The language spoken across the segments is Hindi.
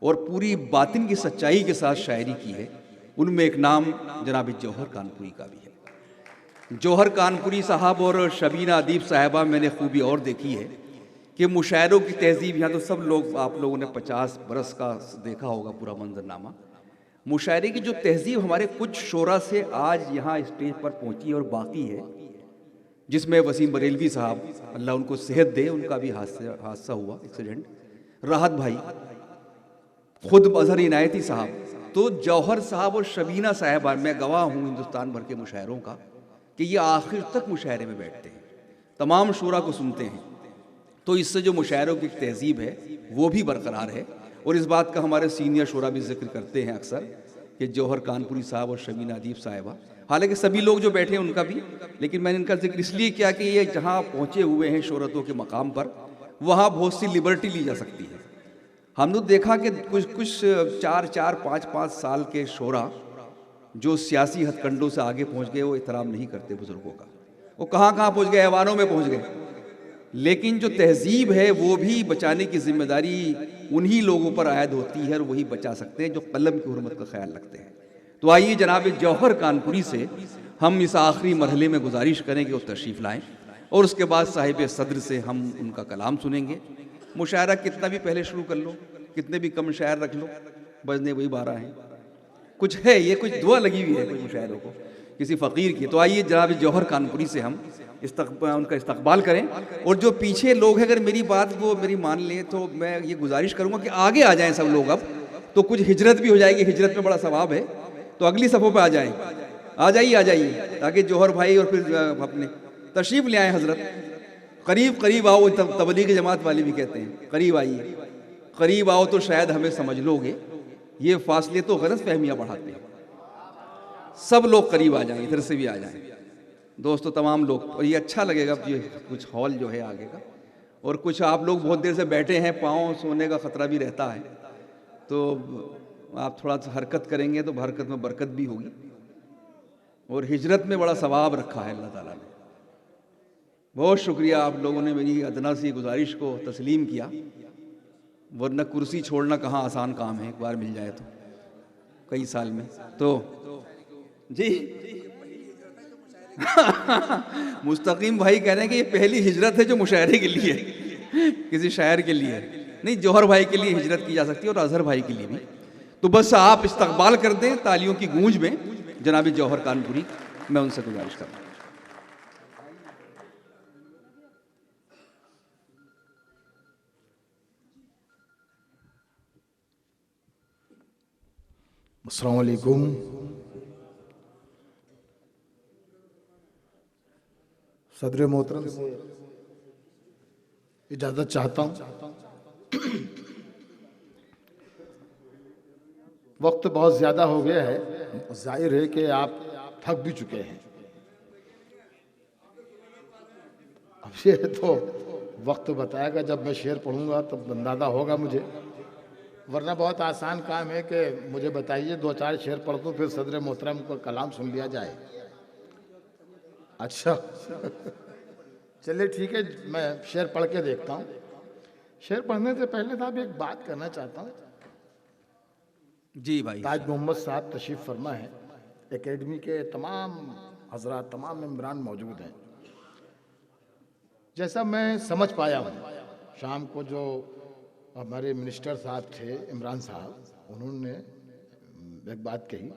और पूरी बातिन की सच्चाई के साथ शायरी की है। उनमें एक नाम जनाब जौहर कानपुरी का भी है। जौहर कानपुरी साहब और शबीना अदीब साहिबा, मैंने खूबी और देखी है कि मुशायरों की तहजीब, यहाँ तो सब लोग, आप लोगों ने 50 बरस का देखा होगा पूरा मंजरनामा। मुशायरे की जो तहजीब हमारे कुछ शोरा से आज यहाँ स्टेज पर पहुँची और बाकी है, जिसमें वसीम बरेलवी साहब, अल्लाह उनको सेहत दे, उनका भी हादसा हुआ, एक्सीडेंट, राहत भाई, खुद अजहर इनायती साहब, तो जौहर साहब और शबीना साहबा, मैं गवाह हूँ हिंदुस्तान भर के मुशायरों का कि ये आखिर तक मुशायरे में बैठते हैं, तमाम शूरा को सुनते हैं। तो इससे जो मुशायरों की तहजीब है वो भी बरकरार है। और इस बात का हमारे सीनियर शूरा भी जिक्र करते हैं अक्सर कि जौहर कानपुरी साहब और शबीना अदीब साहिबा, हालांकि सभी लोग जो बैठे हैं उनका भी, लेकिन मैंने इनका जिक्र इसलिए किया कि ये जहाँ पहुँचे हुए हैं शोहरतों के मकाम पर, वहाँ बहुत सी लिबर्टी ली जा सकती है। हमने देखा कि कुछ 4-4, 5-5 साल के शोरा जो सियासी हथकंडों से आगे पहुँच गए, वो एहतराम नहीं करते बुज़ुर्गों का। वो कहाँ कहाँ पहुँच गए, ऐवानों में पहुँच गए। लेकिन जो तहजीब है वो भी बचाने की जिम्मेदारी उन्हीं लोगों पर आयद होती है, और वही बचा सकते हैं जो कलम की हुर्मत का ख्याल रखते हैं। तो आइए जनाब जौहर कानपुरी से हम इस आखिरी मरहले में गुजारिश करें कि वो तशरीफ़ लाएँ, और उसके बाद साहिब सदर से हम उनका कलाम सुनेंगे। मुशायरा कितना भी पहले शुरू कर लो, कितने भी कम शायर रख लो, बजने वही 12 हैं। कुछ है, ये कुछ दुआ लगी हुई है कुछ मुशायरों को किसी फ़कीर की। तो आइए जनाब जौहर कानपुरी से हम उनका इस्तकबाल करें। और जो पीछे लोग हैं, अगर मेरी बात वो मेरी मान लें, तो मैं ये गुजारिश करूँगा कि आगे आ जाएं सब लोग। अब तो कुछ हिजरत भी हो जाएगी, हिजरत में बड़ा सवाब है, तो अगली सफ़ों पे आ जाएं। आ जाइए ताकि जौहर भाई और फिर अपने तशरीफ़ ले आएँ हज़रत। करीब आओ, तबलीग जमात वाले भी कहते हैं, करीब आइए, करीब आओ तो शायद हमें समझ लोगे। ये फासले तो गलत फहमियाँ बढ़ाते हैं। सब लोग करीब आ जाएं, इधर से भी आ जाएं दोस्तों, तमाम लोग। और ये अच्छा लगेगा, ये कुछ हॉल जो है आगे का, और कुछ आप लोग बहुत देर से बैठे हैं, पाँव सोने का ख़तरा भी रहता है, तो आप थोड़ा सा हरकत करेंगे तो हरकत में बरकत भी होगी। और हिजरत में बड़ा सवाब रखा है अल्लाह ताला ने। बहुत शुक्रिया, आप लोगों ने मेरी अदना सी गुजारिश को तस्लीम किया, वरना कुर्सी छोड़ना कहाँ आसान काम है, एक बार मिल जाए तो कई साल में। तो जी मुस्तकीम भाई कह रहे हैं कि ये पहली हिजरत है जो मुशायरे के लिए किसी शायर के लिए नहीं, जौहर भाई के लिए हिजरत की जा सकती है और अजहर भाई के लिए भी। तो बस आप इस्तकबाल कर दें तालियों की गूंज में जनाब जौहर कानपुरी, मैं उनसे गुजारिश करता हूँ। अस्सलाम वालेकुम। सदर मोहतरम से इजाज़त चाहता हूँ। वक्त बहुत ज़्यादा हो गया है, जाहिर है कि आप थक भी चुके हैं। अब ये तो वक्त बताएगा, जब मैं शेर पढ़ूंगा तब अंदाज़ा होगा मुझे, वरना बहुत आसान काम है कि मुझे बताइए 2-4 शेर पढ़ दो, फिर सदर मोहतरम को कलाम सुन लिया जाए। अच्छा चलिए ठीक है, मैं शेर पढ़ के देखता हूँ। शेर पढ़ने से पहले साहब एक बात करना चाहता हूँ। जी भाई, ताज मोहम्मद साहब तशरीफ़ फरमा है, एकेडमी के तमाम हजरात, तमाम मेम्बरान मौजूद हैं। जैसा मैं समझ पाया हूँ, शाम को जो हमारे मिनिस्टर साहब थे, इमरान साहब, उन्होंने एक बात कही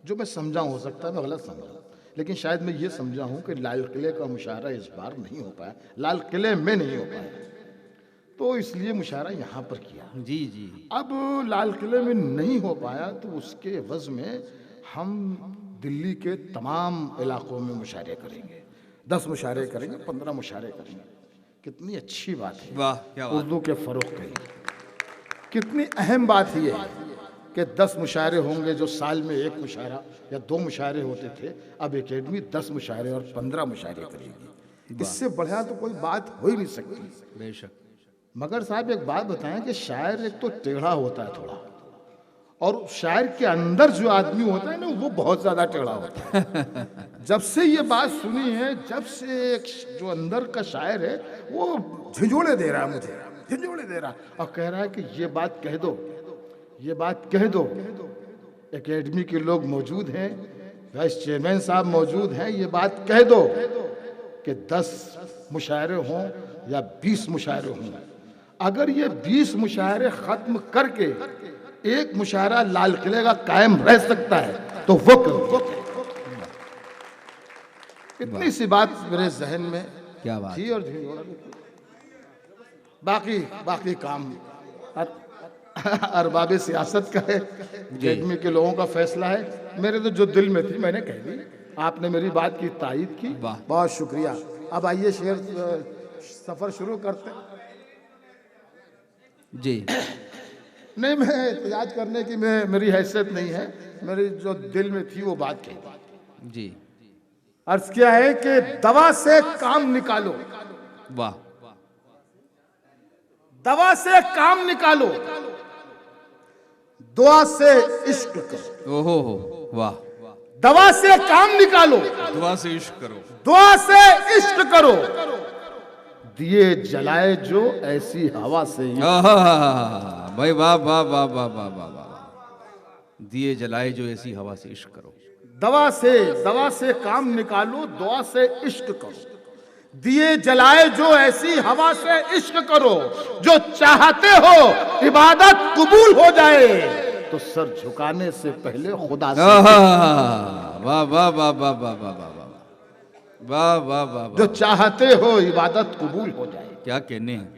जो मैं समझा, हो सकता है मैं गलत समझा, लेकिन शायद मैं ये समझा हूँ कि लाल किले का मुशायरा इस बार नहीं हो पाया, लाल किले में नहीं हो पाया, तो इसलिए मुशायरा यहाँ पर किया। जी जी। अब लाल किले में नहीं हो पाया तो उसके एवज में हम दिल्ली के तमाम इलाकों में मुशायरे करेंगे, 10 मुशायरे करेंगे, 15 मुशायरे करेंगे। कितनी अच्छी बात है, वाह क्या बात। उर्दू के फ़रोग़ के लिए कितनी अहम बात ये है कि 10 मुशायरे होंगे, जो साल में 1 मुशायरा या 2 मुशायरे होते थे, अब एकेडमी 10 मुशायरे और 15 मुशायरे करेगी। इससे बढ़िया तो कोई बात हो ही नहीं सकती। बेशक। मगर साहब एक बात बताएं कि शायर एक तो टेढ़ा होता है थोड़ा, और शायर के अंदर जो आदमी होता है ना, वो बहुत ज़्यादा टेढ़ा होता है। जब से ये बात सुनी है, जब से एक जो अंदर का शायर है वो झिझोड़े दे रहा है मुझे, झिझोड़े दे रहा, और कह रहा है कि ये बात कह दो, ये बात कह दो, एकेडमी के लोग मौजूद हैं, वाइस चेयरमैन साहब मौजूद हैं, ये बात कह दो कि 10 मुशायरे हों या 20 मुशायरे हों, अगर ये 20 मुशायरे खत्म करके एक मुशायरा लाल किले का कायम रह सकता है तो वो करो। इतनी सी बात मेरे जहन में क्या बात थी और बाकी काम अरबाब सियासत का है, एकेडमी के लोगों का फैसला है। मेरे तो जो दिल में थी मैंने कह दी, आपने मेरी बात की तायीद की, बहुत शुक्रिया। अब आइए शेर सफर शुरू करते हैं। जी नहीं, मैं एहतजाज करने की मेरी हैसियत नहीं है, मेरी जो दिल में थी वो बात कही जी। अर्ज किया है कि दवा से काम निकालो, वाह, दवा से काम निकालो, दुआ से इश्क करो। ओहो हो, वाह, दवा से काम निकालो, दुआ से इश्क करो, दुआ से इश्क करो, दिए जलाए जो ऐसी हवा से। भाई वाह वाह वाह वाह वाह वाह वाह, दिए जलाए जो ऐसी हवा से इश्क करो। दवा से काम निकालो, दुआ से इश्क करो, दिए जलाए जो ऐसी हवा से इश्क करो, जो चाहते हो इबादत कबूल हो जाए तो सर झुकाने से पहले खुदा से। वाह वाह वाह वाह वाह वाह वाह वाह वाह वाह, जो चाहते हो इबादत कबूल हो जाए, क्या कहने हैं,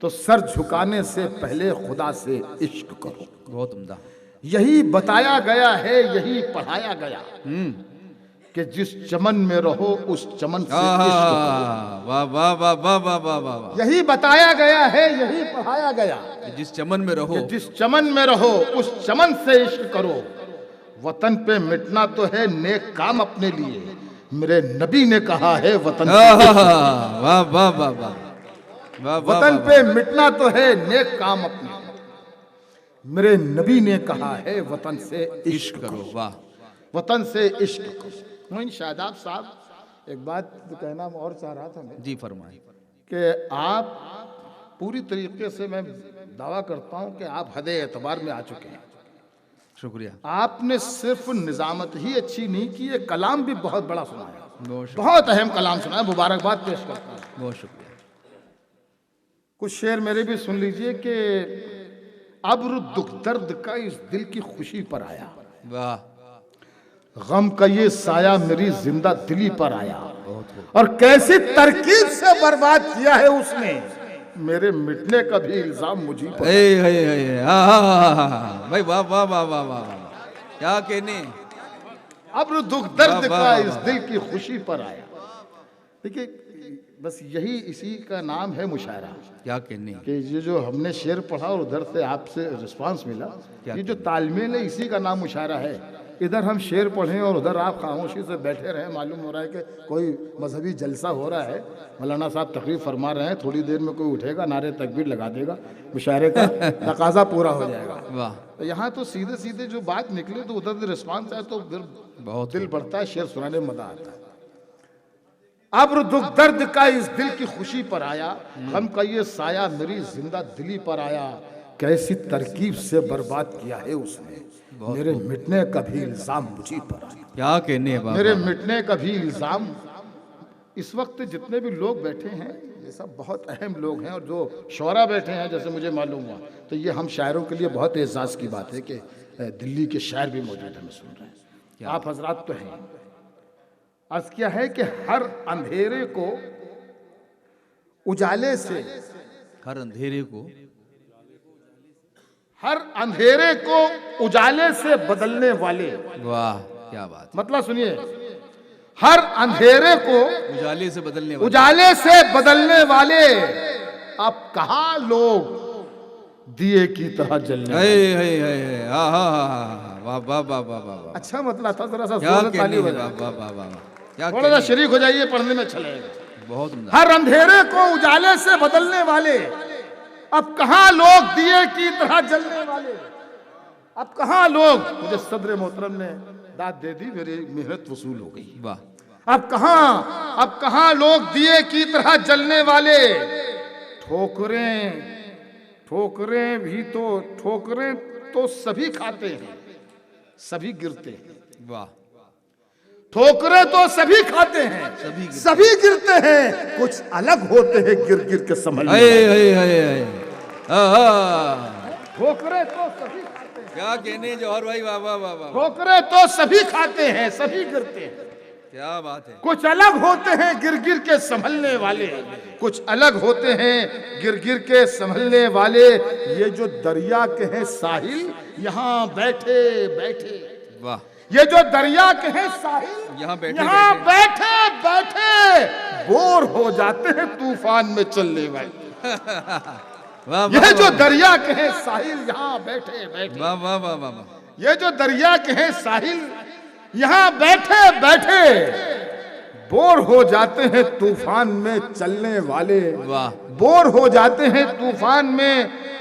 तो सर झुकाने से पहले खुदा से इश्क करो। बहुत उम्दा। यही बताया गया है, यही पढ़ाया गया कि जिस चमन में रहो उस चमन से इश्क करो। वाह वाह वाह वाह वाह वाह वाह, यही बताया गया है, यही पढ़ाया गया, जिस चमन में रहो, जिस चमन में रहो उस चमन से इश्क करो। वतन पे मिटना तो है नेक काम अपने लिए, मेरे नबी ने कहा है वतन वाह वाह वाह वाह वाह, वतन पे मिटना तो है नेक काम अपने, मेरे नबी ने कहा है वतन से इश्क करो। वाह, वतन से इश्क करो। मोइन शादाब साहब, एक बात तो कहना और चाह रहा था मैं जी फरमाइए। कि आप पूरी तरीके से, मैं दावा करता हूं कि आप हद एतबार में आ चुके हैं। शुक्रिया। आपने सिर्फ निजामत ही अच्छी नहीं की, ये कलाम भी बहुत बड़ा सुनाया, बहुत बहुत अहम कलाम सुनाया, मुबारकबाद पेश करता हूं। बहुत शुक्रिया। कुछ शेर मेरे भी सुन लीजिए कि अब्र दुख दर्द का इस दिल की खुशी पर आया, वाह, गम का ये साया मेरी जिंदा दिली पर आया, और कैसी तरकीब से बर्बाद किया है उसने, मेरे मिटने का भी इल्जाम मुझे पर। भाई वाह वाह वाह वाह वाह, क्या कहने। अब्र दुख दर्द का इस दिल की खुशी पर आया। देखिए, बस यही इसी का नाम है मुशायरा। क्या कहने कि ये जो हमने शेर पढ़ा और उधर से आपसे रिस्पांस मिला, ये जो तालमेल है इसी का नाम मुशायरा है। इधर हम शेर पढ़ें और उधर आप खामोशी से बैठे रहें, मालूम हो रहा है कि कोई मजहबी जलसा हो रहा है, मौलाना साहब तकरीर फरमा रहे हैं, थोड़ी देर में कोई उठेगा, नारे तकबीर लगा देगा, मुशायरे का तकाजा पूरा हो जाएगा। वाह, तो यहाँ तो सीधे सीधे जो बात निकले तो उधर से रिस्पांस आए तो फिर बहुत दिल बढ़ता है, शेर सुनाने में मजा आता है। अब्र दुख दर्द का इस दिल की खुशी पर आया, गम का ये साया मेरी जिंदा दिली पर आया, कैसी तरकीब से बर्बाद किया है उसने, मेरे मिटने का भी इल्जाम मुझी पर आया। क्या कहने, मेरे मिटने का भी इल्जाम। इस वक्त जितने भी लोग बैठे हैं ये सब बहुत अहम लोग हैं, और जो शौरा बैठे हैं जैसे मुझे मालूम हुआ, तो ये हम शायरों के लिए बहुत एजाज की बात है कि दिल्ली के शायर भी मौजूद हमें सुन रहे हैं। आप हजरात तो हैं। अर्ज किया है कि हर अंधेरे को उजाले से, हर अंधेरे को, हर अंधेरे को उजाले से बदलने वाले। वाह, क्या बात। मतलब सुनिए, हर अंधेरे को उजाले से बदलने, उजाले से बदलने वाले, अब कहाँ लोग दिए की तरह जलने वाले। वाह वाह वाह वाह वाह। अच्छा मतलब था, जरा सा क्या ताली कहने, बजाओ। वाह वाह वाह, क्या थोड़ा सा शरीक हो जाइए, पढ़ने में अच्छा लगेगा। बहुत उम्दा। हर अंधेरे को उजाले से बदलने वाले, अब कहाँ लोग दिए की तरह जलने वाले, अब कहाँ लोग। मुझे सदर मोहतरम ने दाद दे दी, मेरी मेहनत वसूल हो गई। वाह, अब कहाँ लोग दिए की तरह जलने वाले, ठोकरें भी तो ठोकरें तो सभी खाते हैं, सभी गिरते हैं। वाह। ठोकरे तो सभी खाते हैं, सभी गिरते हैं, कुछ अलग होते हैं गिर गिर के संभलने वाले। ठोकरे तो सभी खाते हैं, क्या कहने जौहर भाई, वाह वाह वाह वाह। ठोकरे तो सभी खाते हैं, सभी गिरते हैं, क्या बात है। कुछ अलग होते हैं गिर गिर के संभलने वाले, कुछ अलग होते हैं गिर गिर के संभलने वाले। ये जो दरिया के हैं साहिल, यहाँ बैठे बैठे, वाह। ये जो दरिया के हैं साहिल, यहाँ बैठे बैठे बोर हो जाते हैं तूफान में चलने वाले। वाह। ये जो दरिया के हैं साहिल, यहाँ बैठे बैठे, वाह वाह वाह वाह। ये जो दरिया के हैं साहिल, यहाँ बैठे बैठे बोर हो जाते हैं तूफान में चलने वाले। वाह। बोर हो जाते हैं तूफान में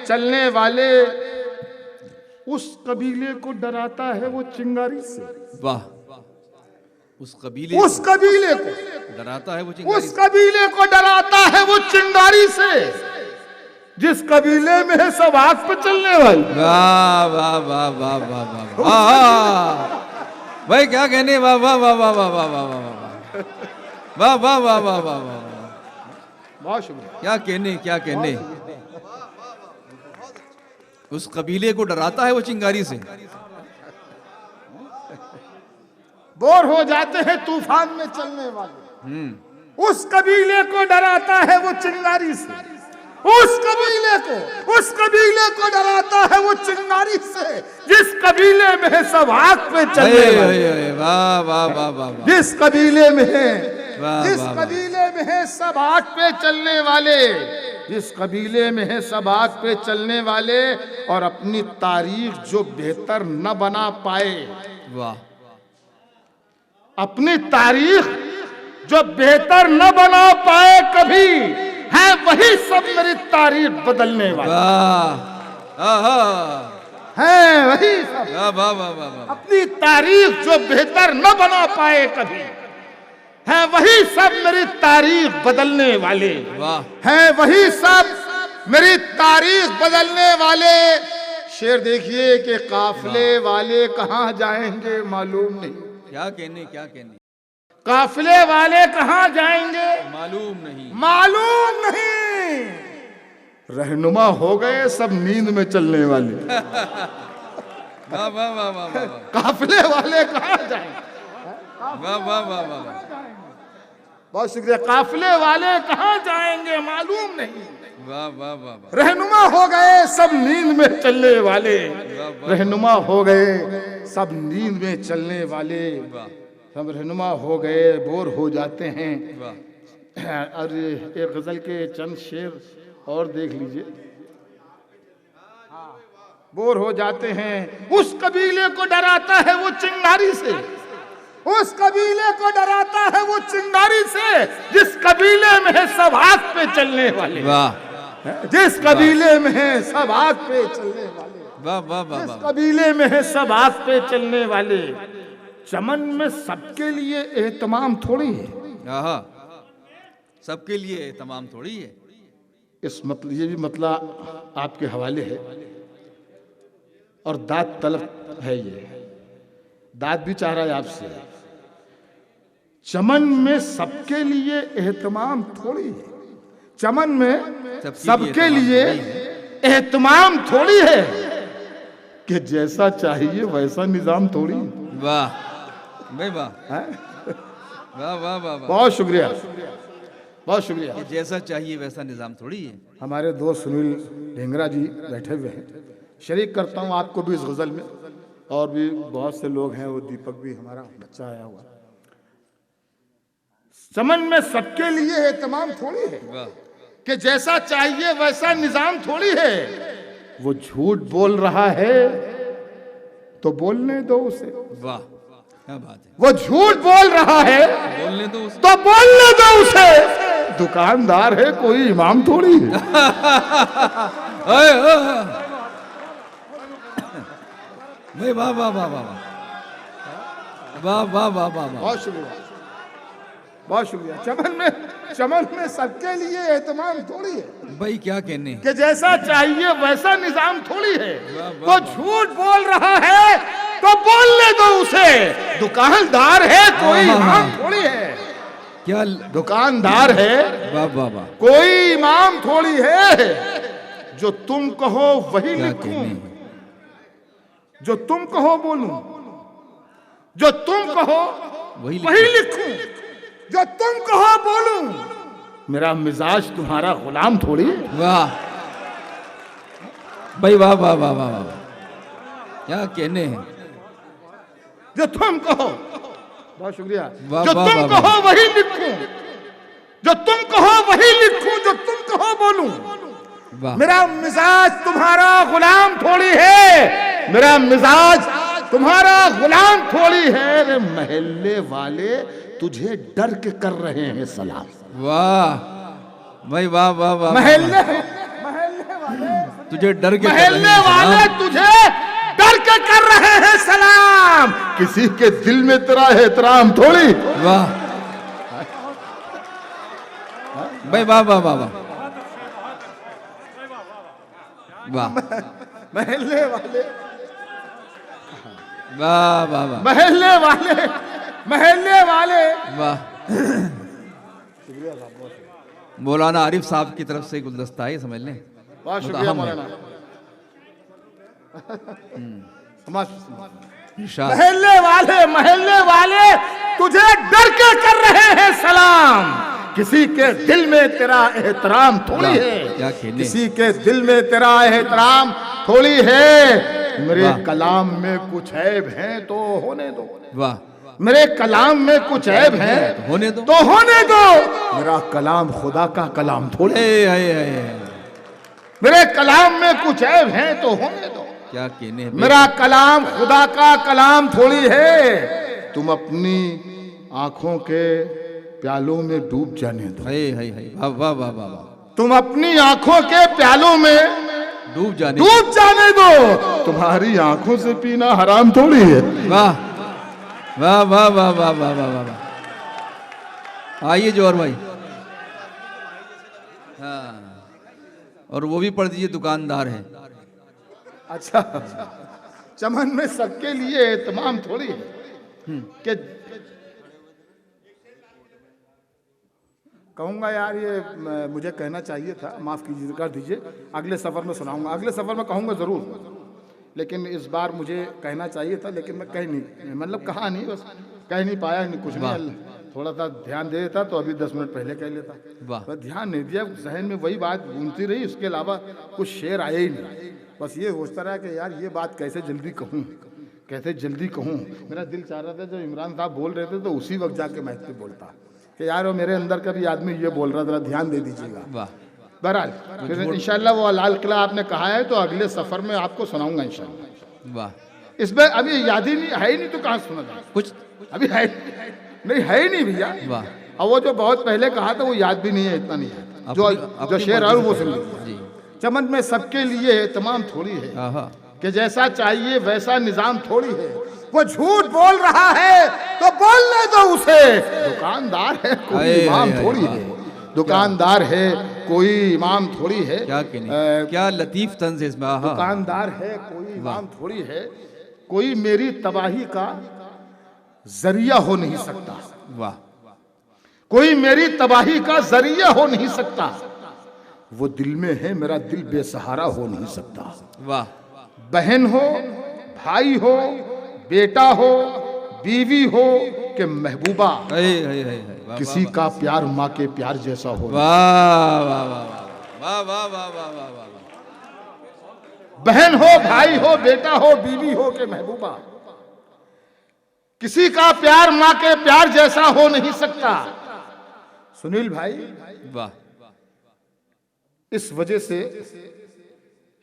चलने वाले। उस कबीले को डराता है वो चिंगारी से। वाह। उस कबीले को डराता है वो चिंगारी उस कबीले को डराता है वो चिंगारी से, जिस कबीले में है सब आग पे चलने वाले। वाह वाह वाह वाह वाह वाह। भाई क्या कहने, वाह वाह वाह वाह वाह वाह वाह वाह वाह वाह वाह वाह वाह। बहुत शुक्रिया। क्या कहने, क्या कहने। उस कबीले को डराता है वो चिंगारी से। बोर हो जाते हैं तूफान में चलने वाले। उस कबीले को डराता है वो चिंगारी से, उस कबीले को डराता है वो चिंगारी से, जिस कबीले में है सब आग पे चलने वाले। वाह वाह वाह वाह। जिस कबीले में है, जिस वाह, कबीले में है सब आग पे चलने वाले, जिस कबीले में है सब आग पे चलने वाले, और अपनी तारीख जो बेहतर न बना पाए। वाह। अपनी तारीख जो बेहतर न बना पाए कभी, है वही सब मेरी तारीख बदलने वाले। वाह। है वही सब। वाह वाह वाह वाह। अपनी तारीख जो बेहतर न बना पाए कभी, है वही सब मेरी तारीख बदलने वाले। वाह। है वही सब मेरी तारीख बदलने वाले। शेर देखिए कि काफिले वाले कहाँ जाएंगे मालूम नहीं। क्या कहने, क्या कहने। काफिले वाले कहाँ जाएंगे मालूम नहीं, मालूम नहीं। रहनुमा हो गए सब नींद में चलने वाले। वाह वाह वाह वाह वाह। काफिले वाले कहाँ जाएंगे। वाह वाह वाह वाह। बहुत शुक्रिया। काफिले वाले कहाँ जाएंगे मालूम नहीं। वाह वाह वाह वाह। रहनुमा हो गए सब नींद में चलने वाले। रहनुमा हो गए सब नींद में चलने वाले। सब रहनुमा हो गए, बोर हो जाते हैं। और एक गजल के चंद शेर और देख लीजिए। बोर हो जाते हैं। उस कबीले को डराता है वो चिंगारी से, उस कबीले को डराता है वो चिंगारी से, जिस कबीले में है सब आग पे चलने वाले। वाह। जिस कबीले में है सब आग पे चलने वाले। वाह वाह वाह। जिस कबीले में है सब आग पे चलने वाले। चमन में सबके लिए एहतमाम थोड़ी है। आहा, सबके लिए तमाम थोड़ी है। इस मतलब ये भी मतलब आपके हवाले है। और दाद तलब है, ये दाद भी चाह रहा है आपसे। चमन में सबके लिए एहतमाम थोड़ी है। चमन में सबके लिए एहतमाम थोड़ी है, कि जैसा चाहिए वैसा निजाम थोड़ी है। वाह भाई वाह। वाह वाह वाह। बहुत शुक्रिया, बहुत शुक्रिया। जैसा चाहिए वैसा निजाम थोड़ी है। हमारे दोस्त सुनील ढेंगरा जी बैठे हुए हैं। शरीक करता हूँ आपको भी इस गजल में, और भी बहुत से लोग हैं। वो दीपक भी हमारा बच्चा आया हुआ। चमन में सबके लिए एहतमाम थोड़ी है, कि जैसा चाहिए वैसा निजाम थोड़ी है। वो झूठ बोल रहा है तो बोलने दो उसे। वाह, क्या बात है। वो झूठ बोल रहा है बोलने दो उसे, तो बोलने दो उसे। दुकानदार है, कोई इमाम थोड़ी है। भाई वाह वाह वाह वाह वाह वाह वाह वाह वाह। बहुत शुक्रिया, बहुत शुक्रिया। चमन में सबके लिए एहतमाम थोड़ी है भाई, क्या कहने। कि जैसा चाहिए वैसा निजाम थोड़ी है। तो झूठ बोल रहा है तो बोलने दो उसे, दुकानदार है कोई इमाम थोड़ी है। क्या दुकानदार है, वाह वाह वाह, कोई इमाम थोड़ी है। जो तुम कहो वही क्या लिखूं, कहने। जो तुम कहो बोलूं, जो तुम कहो वही वही लिखूं, जो तुम कहो बोलूं। मेरा मिजाज तुम्हारा गुलाम थोड़ी है। वाह भाई, वाह वाह वाह वाह वाह, क्या कहने हैं। जो तुम कहो, बहुत शुक्रिया। वाह, जो वाह, तुम वाह, कहो वही लिखूं, जो तुम कहो वही लिखूं, जो तुम कहो बोलूं। वाह, मेरा मिजाज तुम्हारा गुलाम थोड़ी है, मेरा मिजाज तुम्हारा गुलाम थोड़ी है। रे महल्ले वाले तुझे डर के कर रहे हैं सलाम। वाह भाई, वाह वाह वाह, महल्ले वाले तुझे डर के महल्ले वाले तुझे डर के कर रहे हैं सलाम। किसी के दिल में तेरा एहतराम थोड़ी। वाह भाई, वाह वाह वाह वाह वाह, महल्ले वाले, वाह वाह वाह, महल्ले वाले, महल्ले वाले। वाह। मौलाना आरिफ साहब की तरफ से गुलदस्ता है, समझ लें। बहुत शुक्रिया मौलाना। इरशाद। महल्ले वाले तुझे डर के कर रहे हैं सलाम। किसी के दिल में तेरा एहतराम थोड़ी है, क्या कहने। किसी के दिल में तेरा एहतराम थोड़ी है। मेरे कलाम में कुछ ऐब है तो होने दो। वाह, मेरे कलाम में कुछ ऐब है तो होने दो, तो होने दो। मेरा कलाम खुदा का कलाम थोड़ी। मेरे कलाम में कुछ ऐब है तो होने दो। क्या कहने। मेरा कलाम खुदा का कलाम थोड़ी है। तुम अपनी आंखों के प्यालों में डूब जाने दो। वाह वाह वाह वाह वाह, तुम अपनी आंखों के प्यालों में डूब जाने दो। तुम्हारी आंखों से पीना हराम थोड़ी है। वाह वाह वाह वाह वाह वाह वाह वाह वाह। आइए जोहर भाई। हाँ, और वो भी पढ़ दीजिए, दुकानदार है। अच्छा, चमन में सबके लिए एहतमाम थोड़ी है कि कहूँगा यार ये मुझे कहना चाहिए था, माफ़ कीजिए, कर दीजिए। अगले सफ़र में सुनाऊंगा, अगले सफ़र में कहूँगा ज़रूर, लेकिन इस बार मुझे कहना चाहिए था, लेकिन मैं कह नहीं, मतलब कहा नहीं, बस कह नहीं पाया, नहीं कुछ नहीं। थोड़ा सा ध्यान दे देता तो अभी 10 मिनट पहले कह लेता, पर ध्यान नहीं दिया। जहन में वही बात घूमती रही, उसके अलावा कुछ शेर आया ही नहीं। बस ये सोचता रहा कि यार ये बात कैसे जल्दी कहूँ, कैसे जल्दी कहूँ। मेरा दिल चाह रहा था जब इमरान साहब बोल रहे थे तो उसी वक्त जाके मैं पे बोलता कि यार वो मेरे अंदर का भी आदमी ये बोल रहा था, ध्यान दे दीजिएगा। बहरहाल फिर इंशाल्लाह वो लाल किला आपने कहा है तो अगले सफ़र में आपको सुनाऊंगा इंशाल्लाह। वाह, इसमें अभी याद ही नहीं है ही नहीं तो कहाँ सुना था कुछ अभी है नहीं, है ही नहीं भैया। वाह, और वो जो बहुत पहले कहा था वो याद भी नहीं है, इतना नहीं है। जो शेर है वो सुन लीजिए। चमन में सबके लिए तमाम थोड़ी है कि जैसा चाहिए वैसा निजाम थोड़ी है। वो झूठ बोल रहा है तो बोलने दो उसे। दुकानदार है कोई इमाम थोड़ी है, दुकानदार है कोई इमाम थोड़ी है। क्या लतीफ तंज है इसमें। दुकानदार है कोई इमाम थोड़ी है। कोई मेरी तबाही का जरिया हो नहीं सकता। वाह, कोई मेरी तबाही का जरिया हो नहीं सकता। वो दिल में है, मेरा दिल बेसहारा हो नहीं सकता। वाह, बहन हो, भाई हो, बेटा हो, बीवी हो कि महबूबा, किसी का प्यार माँ के प्यार जैसा हो। वाह वाह वाह वाह वाह वाह वाह वाह वाह। बहन हो, भाई हो, बेटा हो, बीवी हो कि महबूबा, किसी का प्यार माँ के प्यार जैसा हो नहीं सकता। सुनील भाई, वाह, इस वजह से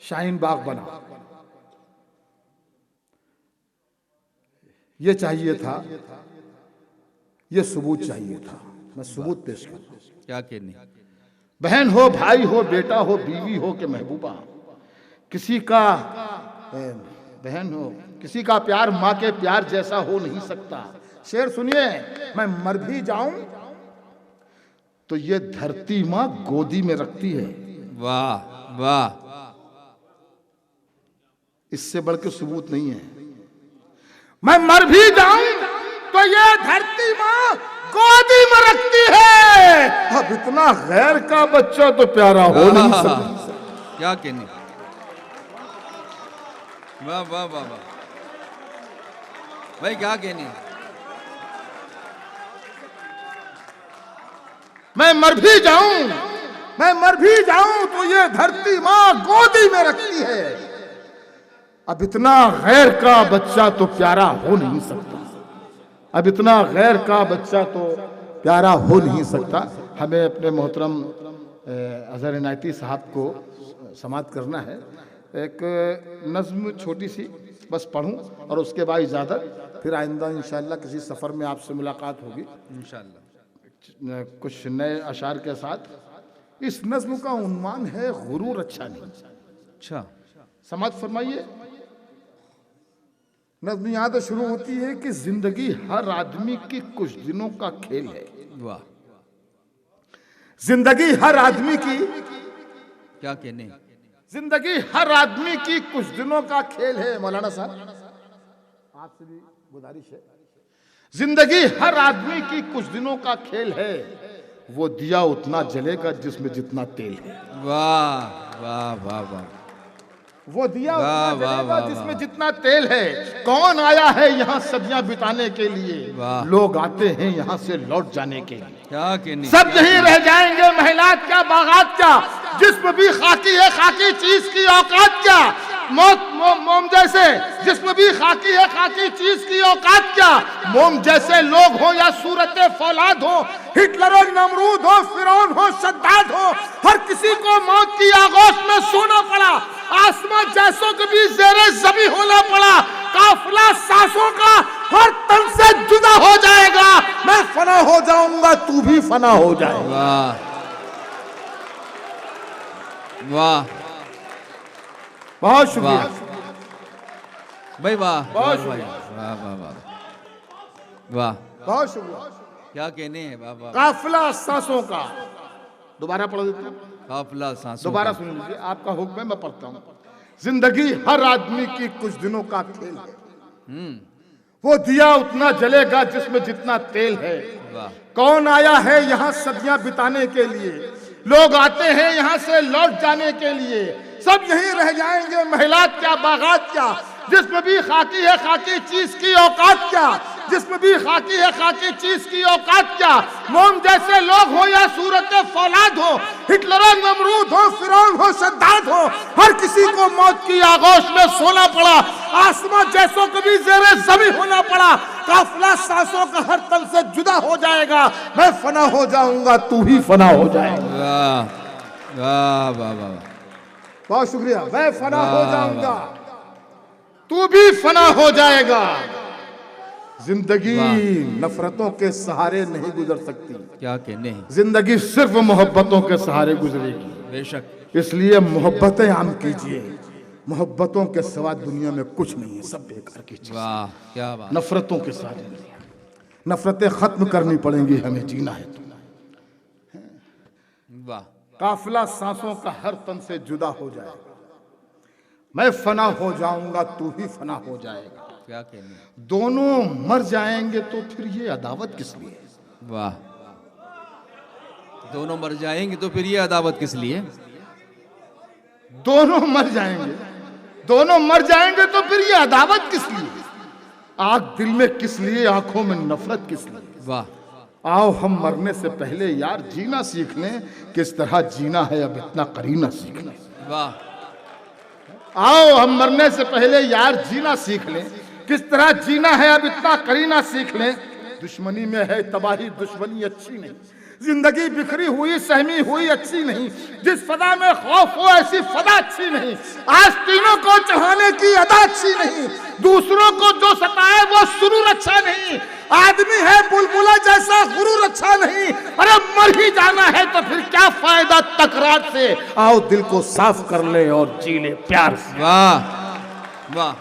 शाहीन बाग बना। ये चाहिए था, ये सबूत चाहिए था, मैं सबूत पेश करूं। क्या कहने। बहन हो, भाई हो, बेटा हो, बीवी हो कि महबूबा, किसी का बहन हो, किसी का प्यार माँ के प्यार जैसा हो नहीं सकता। शेर सुनिए, मैं मर भी जाऊं तो ये धरती माँ गोदी में रखती है। वाह वाह, इससे बढ़ के सबूत नहीं है। मैं मर भी जाऊं तो ये धरती माँ गोदी में रखती है। अब इतना गैर का बच्चा तो प्यारा हो नहीं सकता। क्या कहने, वाह वाह वाह वाह भाई, क्या कहने। मैं मर भी जाऊं तो ये धरती माँ गोदी में रखती है। अब इतना गैर का बच्चा तो प्यारा हो नहीं सकता। अब इतना गैर का बच्चा तो प्यारा हो नहीं सकता। हमें अपने मोहतरम अजहर इनायती साहब को समाप्त करना है। एक नज़्म छोटी सी बस पढ़ूं और उसके बाद इजाज़त, फिर आइंदा इंशाअल्लाह किसी सफ़र में आपसे मुलाकात होगी इंशाअल्लाह कुछ नए अशार के साथ। इस नज़्म का उन्वान है गुरूर अच्छा नहीं। अच्छा, समाप्त फरमाइए। नज़्म यहाँ तो शुरू होती है कि जिंदगी हर आदमी की कुछ दिनों का खेल है। वाह, जिंदगी हर आदमी की, क्या कहने, जिंदगी हर आदमी की कुछ दिनों का खेल है। मौलाना साहब आपसे भी गुजारिश है, जिंदगी हर आदमी की कुछ दिनों का खेल है। वो दिया उतना जलेगा जिसमें जितना तेल है। वाह वाह वाह वाह, वो दिया उतना जलेगा जिसमें जितना तेल है। कौन आया है यहाँ सदियां बिताने के लिए, लोग आते हैं यहाँ से लौट जाने के लिए। क्या कहने, सब यहीं रह जाएंगे, महिलात क्या बागात क्या, जिस्म भी खाकी है खाकी चीज की औकात क्या। मौत मोम जैसे, जिस्म भी खाकी है खाकी चीज की औकात क्या। मोम जैसे लोग हो या सूरत फौलाद हो, हिटलर हो नमरूद हो फिरौन हो सद्दाद हो, हर किसी को मौत की आगोश में सोना पड़ा। आसमां जैसों के भी ज़ेरे ज़मी होना पड़ा। काफिला सांसों का हर तन से जुदा हो जाएगा। मैं फना हो जाऊंगा तू भी फना हो जाएगा। वाह वाह, बहुत शुक्रिया भाई, वाह बहुत वाह शुक्रिया, वाह वाह वाह वाह, बहुत शुक्रिया। क्या कहने हैं, वाह वाह। काफिला सांसों का, दोबारा पढ़ देता हूँ, काफिला सांसों दोबारा का। सुन लीजिए, आपका हुक्म है, मैं पढ़ता हूँ। जिंदगी हर आदमी की कुछ दिनों का खेल है। वो दिया उतना जलेगा जिसमें जितना तेल है। वाह, कौन आया है यहाँ सदियां बिताने के लिए, लोग आते हैं यहाँ से लौट जाने के लिए। सब यहीं रह जाएंगे, महिलात क्या बागात क्या, जिसमें भी खाकी है खाकी चीज की औकात क्या। जिसमें भी खाकी है खाकी चीज की औकात क्या। मोम जैसे लोग हो या सूरत फौलाद हो, हिटलर हो नमरूद हो फिरौन हो सद्दाद हो, हर किसी को मौत की आगोश में सोना पड़ा। आसमां जैसों को भी ज़ेरे ज़मीन होना पड़ा। काफिला सांसों का हर तन से जुदा हो जाएगा। मैं फना हो जाऊंगा तू ही फना हो जाएगा। वाह वाह वाह वाह, बहुत शुक्रिया। मैं फना हो जाऊंगा तू भी फना हो जाएगा। जिंदगी नफरतों के सहारे नहीं गुजर सकती। क्या कहने हैं, जिंदगी सिर्फ मोहब्बतों के सहारे गुजरेगी। बेशक। इसलिए मोहब्बतें आम कीजिए। मोहब्बतों के सिवा दुनिया में कुछ नहीं है, सब बेकार की चीज। वाह, क्या बात। नफरतों के साथ नफरतें खत्म करनी पड़ेंगी, हमें जीना है तो। वाह, काफिला सांसों का हर तन से जुदा हो जाएगा। मैं फना हो जाऊंगा तू ही फना हो जाएगा। क्या कहने, दोनों मर जाएंगे तो फिर ये अदावत किस लिए। वाह, दोनों मर जाएंगे तो फिर ये अदावत किस लिए। दोनों मर जाएंगे, दोनों मर जाएंगे तो फिर ये अदावत किस लिए। आग दिल में किस लिए, आंखों में नफरत किस लिए। वाह, आओ हम मरने से पहले यार जीना सीख लें, किस तरह जीना है अब इतना करीना सीख लें। वाह, आओ हम मरने से पहले यार जीना सीख लें, किस तरह जीना है अब इतना करीना सीख लें। दुश्मनी में है तबाही, दुश्मनी अच्छी नहीं। जिंदगी बिखरी हुई सहमी हुई अच्छी नहीं। जिस फदा में खौफ हो ऐसी फदा अच्छी नहीं। आज तीनों को चाहने की अदा अच्छी नहीं। दूसरों को जो सताए वो सुरूर अच्छा नहीं। आदमी है बुलबुला जैसा गुरूर अच्छा नहीं। अरे मर ही जाना है तो फिर क्या फायदा तकरार से। आओ दिल को साफ कर ले और जी ले प्यार से। वाह वाह।